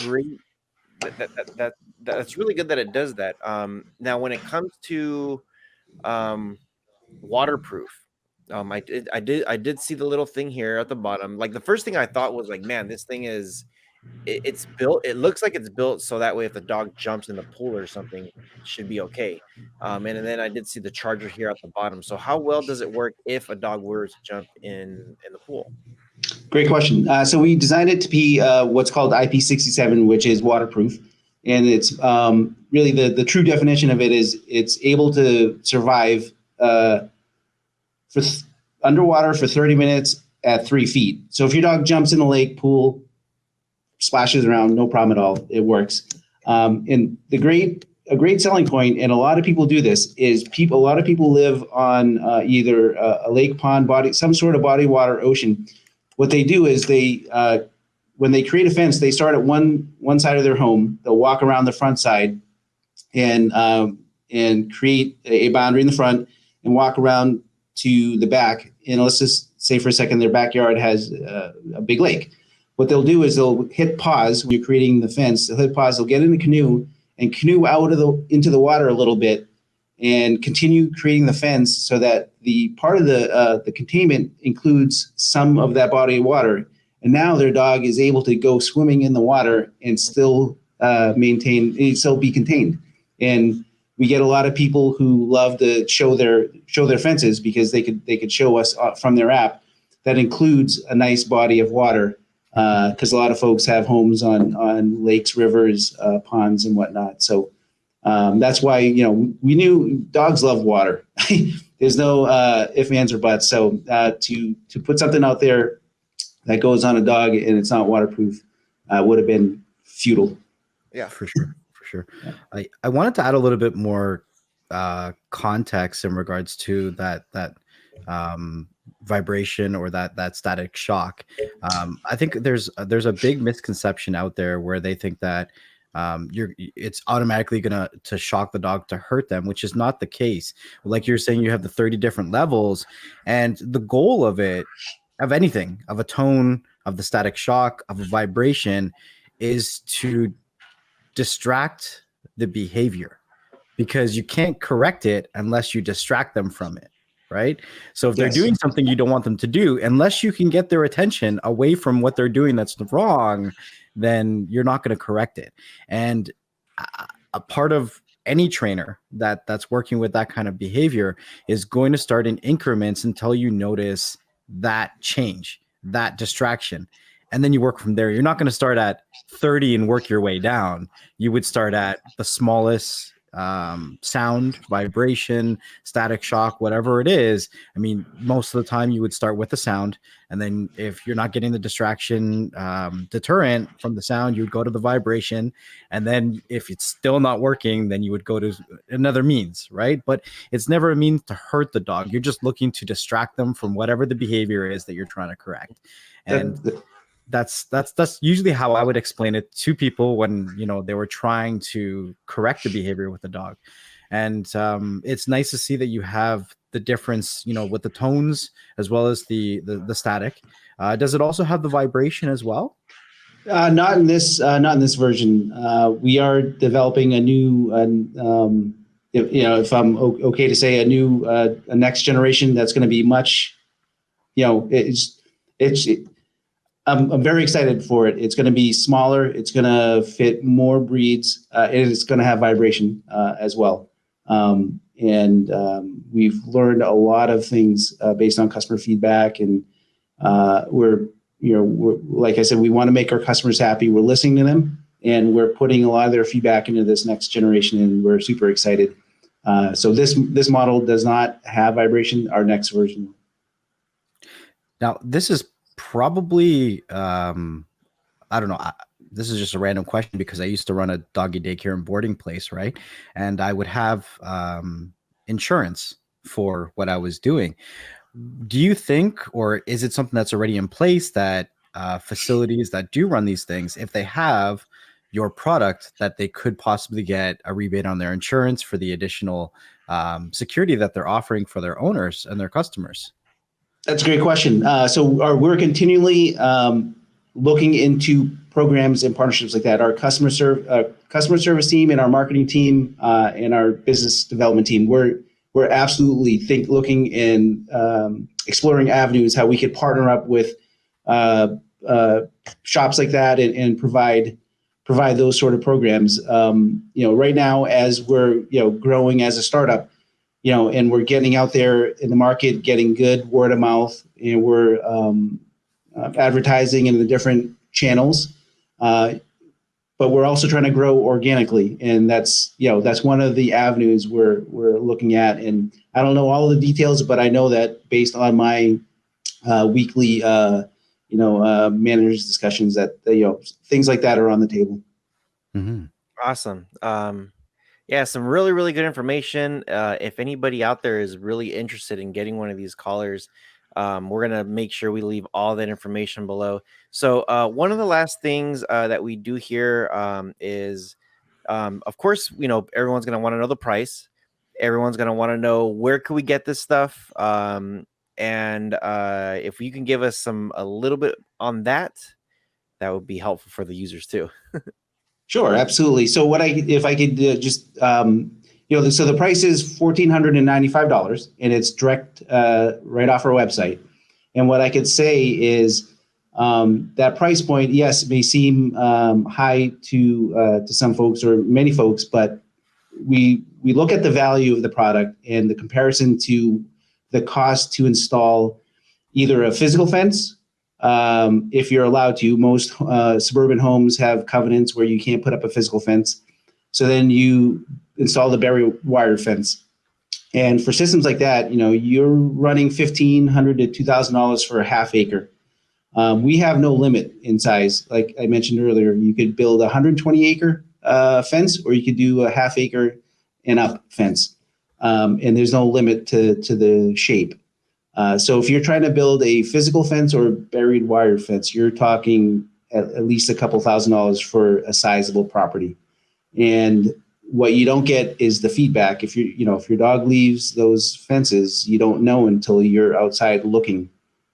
great. That's really good that it does that. Now when it comes to waterproof, I did see the little thing here at the bottom. Like the first thing I thought was like, man, this thing is it's built, it looks like it's built so that way if the dog jumps in the pool or something, it should be okay. And then I did see the charger here at the bottom. So how well does it work if a dog were to jump in the pool? Great question. So we designed it to be what's called IP67, which is waterproof. And it's really the true definition of it is it's able to survive underwater for 30 minutes at 3 feet. So if your dog jumps in the lake, pool, splashes around, no problem at all. It works. And a great selling point, and a lot of people do this, is a lot of people live on either a lake, pond, some sort of body, water, ocean. What they do is when they create a fence, they start at one side of their home. They'll walk around the front side and create a boundary in the front and walk around to the back. And let's just say for a second, their backyard has a big lake. What they'll do is they'll hit pause when you're creating the fence. They'll hit pause. They'll get in a canoe and canoe out into the water a little bit and continue creating the fence so that the part of the containment includes some of that body of water. And now their dog is able to go swimming in the water and still still be contained. And we get a lot of people who love to show their fences because they could show us from their app that includes a nice body of water. Because a lot of folks have homes on lakes, rivers, ponds, and whatnot. So that's why we knew dogs love water. There's no ifs, ands, or buts. So to put something out there that goes on a dog and it's not waterproof would have been futile. Yeah, for sure. Yeah. I wanted to add a little bit more context in regards to that vibration or that static shock. I think there's a big misconception out there where they think that it's automatically gonna to shock the dog to hurt them, which is not the case. Like you're saying, you have the 30 different levels, and the goal of it, of anything, of a tone, of the static shock, of a vibration, is to distract the behavior, because you can't correct it unless you distract them from it. Right. So if they're doing something you don't want them to do, unless you can get their attention away from what they're doing that's wrong, then you're not going to correct it. And a part of any trainer that's working with that kind of behavior is going to start in increments until you notice that change, that distraction. And then you work from there. You're not going to start at 30 and work your way down. You would start at the smallest sound, vibration, static shock, whatever it is. I mean, most of the time you would start with the sound, and then if you're not getting the distraction deterrent from the sound, you would go to the vibration, and then if it's still not working, then you would go to another means, right? But it's never a means to hurt the dog. You're just looking to distract them from whatever the behavior is that you're trying to correct. And that's usually how I would explain it to people when they were trying to correct the behavior with the dog. And it's nice to see that you have the difference, with the tones as well as the static. Does it also have the vibration as well? Not in this version. We are developing a new, if I'm okay to say, a next generation that's going to be much, I'm very excited for it. It's going to be smaller. It's going to fit more breeds, and it's going to have vibration as well. and we've learned a lot of things based on customer feedback. And we're like I said, we want to make our customers happy. We're listening to them, and we're putting a lot of their feedback into this next generation, and we're super excited. So this model does not have vibration. Our next version. Now, this is probably I don't know. This is just a random question because I used to run a doggy daycare and boarding place, right? And I would have insurance for what I was doing. Do you think, or is it something that's already in place that facilities that do run these things, if they have your product, that they could possibly get a rebate on their insurance for the additional security that they're offering for their owners and their customers? That's a great question. We're continually looking into programs and partnerships like that. Our customer service team and our marketing team and our business development team, we're absolutely looking and exploring avenues how we could partner up with shops like that and provide those sort of programs. Right now, as we're growing as a startup, and we're getting out there in the market, getting good word of mouth, and we're advertising in the different channels. But we're also trying to grow organically, and that's one of the avenues we're looking at. And I don't know all the details, but I know that based on my weekly managers discussions, that things like that are on the table. Mm-hmm. Awesome. Yeah, some really, really good information. If anybody out there is really interested in getting one of these collars, we're going to make sure we leave all that information below. So one of the last things that we do here is, of course, everyone's going to want to know the price. Everyone's going to want to know where can we get this stuff. And if you can give us a little bit on that, that would be helpful for the users too. Sure, absolutely. So if I could so the price is $1,495, and it's direct right off our website. And what I could say is that price point, yes, it may seem high to some folks or many folks, but we look at the value of the product and the comparison to the cost to install either a physical fence. If you're allowed to, most suburban homes have covenants where you can't put up a physical fence. So then you install the buried wire fence. And for systems like that, you're running $1,500 to $2,000 for a half acre. We have no limit in size. Like I mentioned earlier, you could build a 120 acre fence, or you could do a half acre and up fence. And there's no limit to the shape. So if you're trying to build a physical fence or buried wire fence, you're talking at least a couple $1,000s for a sizable property. And what you don't get is the feedback. If if your dog leaves those fences, you don't know until you're outside looking.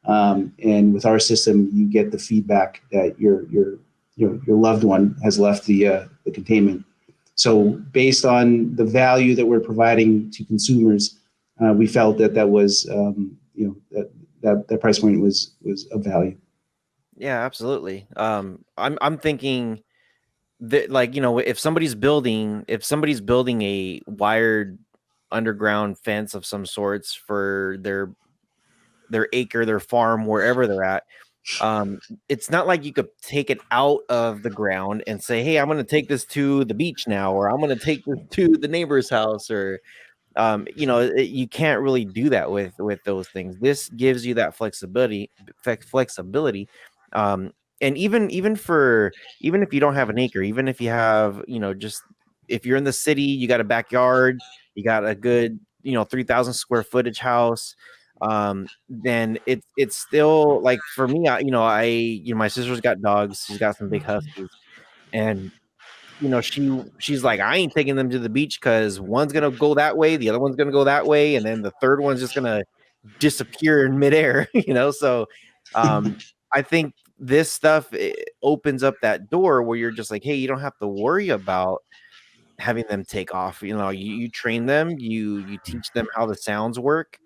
And with our system, you get the feedback that your loved one has left the containment. So based on the value that we're providing to consumers, we felt that was that price point was of value. Yeah, absolutely. I'm thinking that, if somebody's building a wired underground fence of some sorts for their acre, their farm, wherever they're at, it's not like you could take it out of the ground and say, hey, I'm going to take this to the beach now, or I'm going to take this to the neighbor's house, or you can't really do that with those things. This gives you that flexibility. And even if you don't have an acre, even if you have, just if you're in the city, you got a backyard, you got a good 3,000 square footage house, then it's still, like, for me, my sister's got dogs, she's got some big huskies, and she's like, I ain't taking them to the beach because one's gonna go that way, the other one's gonna go that way, and then the third one's just gonna disappear in midair. So I think this stuff, opens up that door where you're just like, hey, you don't have to worry about having them take off. You train them, you teach them how the sounds work,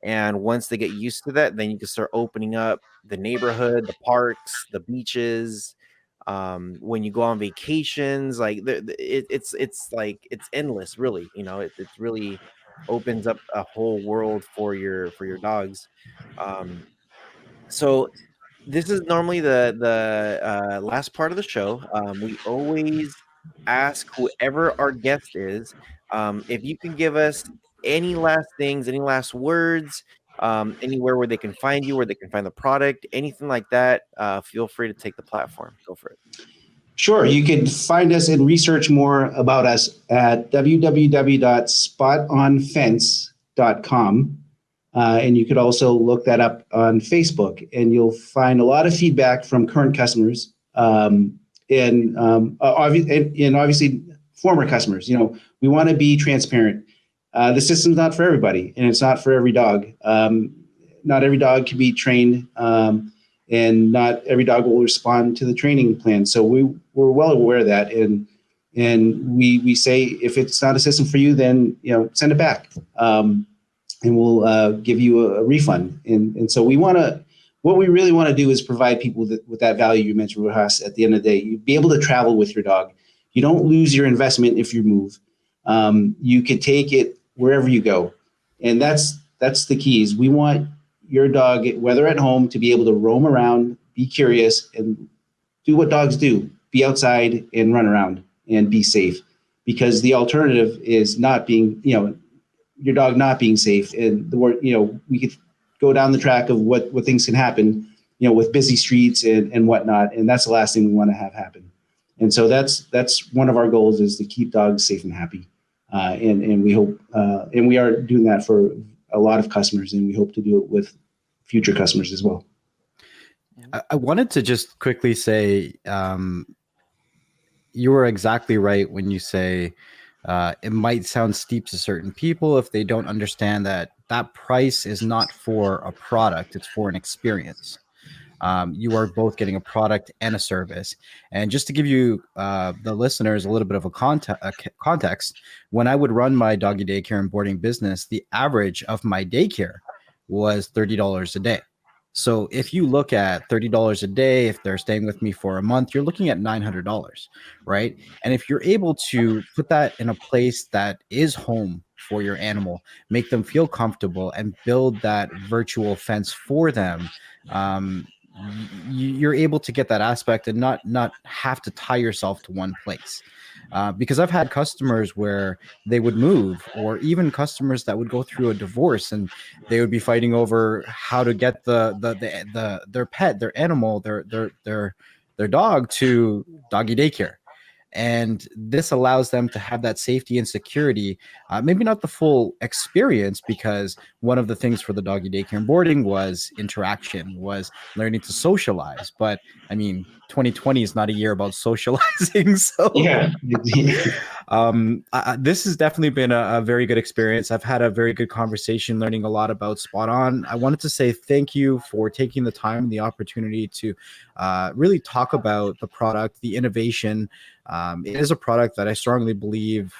and once they get used to that, then you can start opening up the neighborhood, the parks, the beaches. When you go on vacations, like it's like it's endless, really. It's really opens up a whole world for your dogs. So this is normally the last part of the show. We always ask whoever our guest is, if you can give us any last things, any last words, anywhere where they can find you, where they can find the product, anything like that. Feel free to take the platform. Go for it. Sure. You can find us and research more about us at www.spotonfence.com. And you could also look that up on Facebook, and you'll find a lot of feedback from current customers and obviously former customers. We want to be transparent. The system's not for everybody, and it's not for every dog. Not every dog can be trained, and not every dog will respond to the training plan. So we're well aware of that, and we say if it's not a system for you, then send it back. And we'll give you a refund. And so what we really want to do is provide people with that value you mentioned, Rohas. At the end of the day, you be able to travel with your dog. You don't lose your investment if you move. You can take it wherever you go. And that's the key is we want your dog, whether at home, to be able to roam around, be curious, and do what dogs do, be outside and run around and be safe. Because the alternative is not being, your dog not being safe, and we could go down the track of what things can happen, with busy streets and whatnot, and that's the last thing we want to have happen. And so that's one of our goals is to keep dogs safe and happy, and we hope, and we are doing that for a lot of customers, and we hope to do it with future customers as well. I wanted to just quickly say, you were exactly right when you say it might sound steep to certain people if they don't understand that price is not for a product, it's for an experience. You are both getting a product and a service. And just to give you, the listeners, a little bit of a context, when I would run my doggy daycare and boarding business, the average of my daycare was $30 a day. So if you look at $30 a day, if they're staying with me for a month, you're looking at $900, right? And if you're able to put that in a place that is home for your animal, make them feel comfortable, and build that virtual fence for them, you're able to get that aspect and not have to tie yourself to one place. Because I've had customers where they would move, or even customers that would go through a divorce, and they would be fighting over how to get their pet, their animal, their dog to doggy daycare. And this allows them to have that safety and security, maybe not the full experience, because one of the things for the doggy daycare and boarding was interaction, was learning to socialize. But I mean, 2020 is not a year about socializing. So Yeah. this has definitely been a very good experience. I've had a very good conversation, learning a lot about SpotOn. I wanted to say thank you for taking the time and the opportunity to really talk about the product, the innovation. It is a product that I strongly believe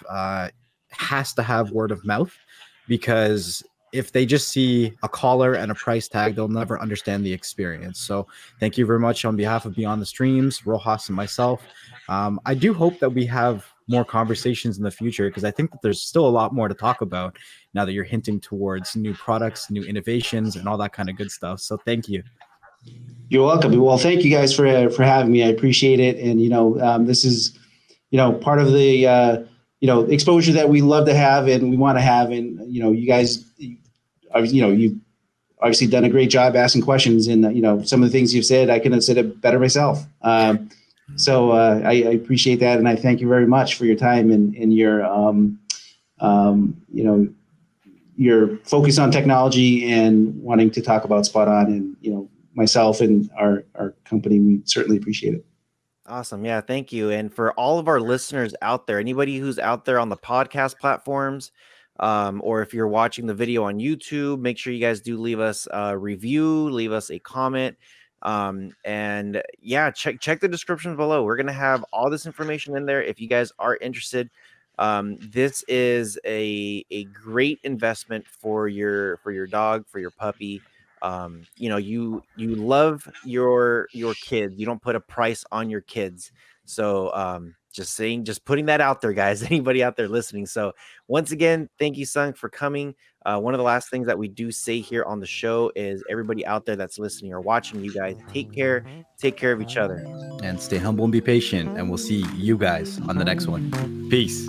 has to have word of mouth, because if they just see a collar and a price tag, they'll never understand the experience. So thank you very much on behalf of Beyond the Streams, Rohas, and myself. I do hope that we have more conversations in the future, because I think that there's still a lot more to talk about now that you're hinting towards new products, new innovations, and all that kind of good stuff. So thank you. You're welcome. Well, thank you guys for having me. I appreciate it. And this is part of the exposure that we love to have and we want to have. And you guys, you've obviously done a great job asking questions. And some of the things you've said, I couldn't have said it better myself. So I appreciate that, and I thank you very much for your time and your focus on technology and wanting to talk about SpotOn. And myself and our company, we certainly appreciate it. Awesome. Yeah, thank you. And for all of our listeners out there, anybody who's out there on the podcast platforms, or if you're watching the video on YouTube, make sure you guys do leave us a review, leave us a comment. And yeah, check the descriptions below. We're going to have all this information in there if you guys are interested. This is a great investment for your dog, for your puppy. You love your kids. You don't put a price on your kids. So just putting that out there, guys. Anybody out there listening. So once again, thank you, Sung, for coming. One of the last things that we do say here on the show is everybody out there that's listening or watching, you guys take care of each other, and stay humble and be patient. And we'll see you guys on the next one. Peace.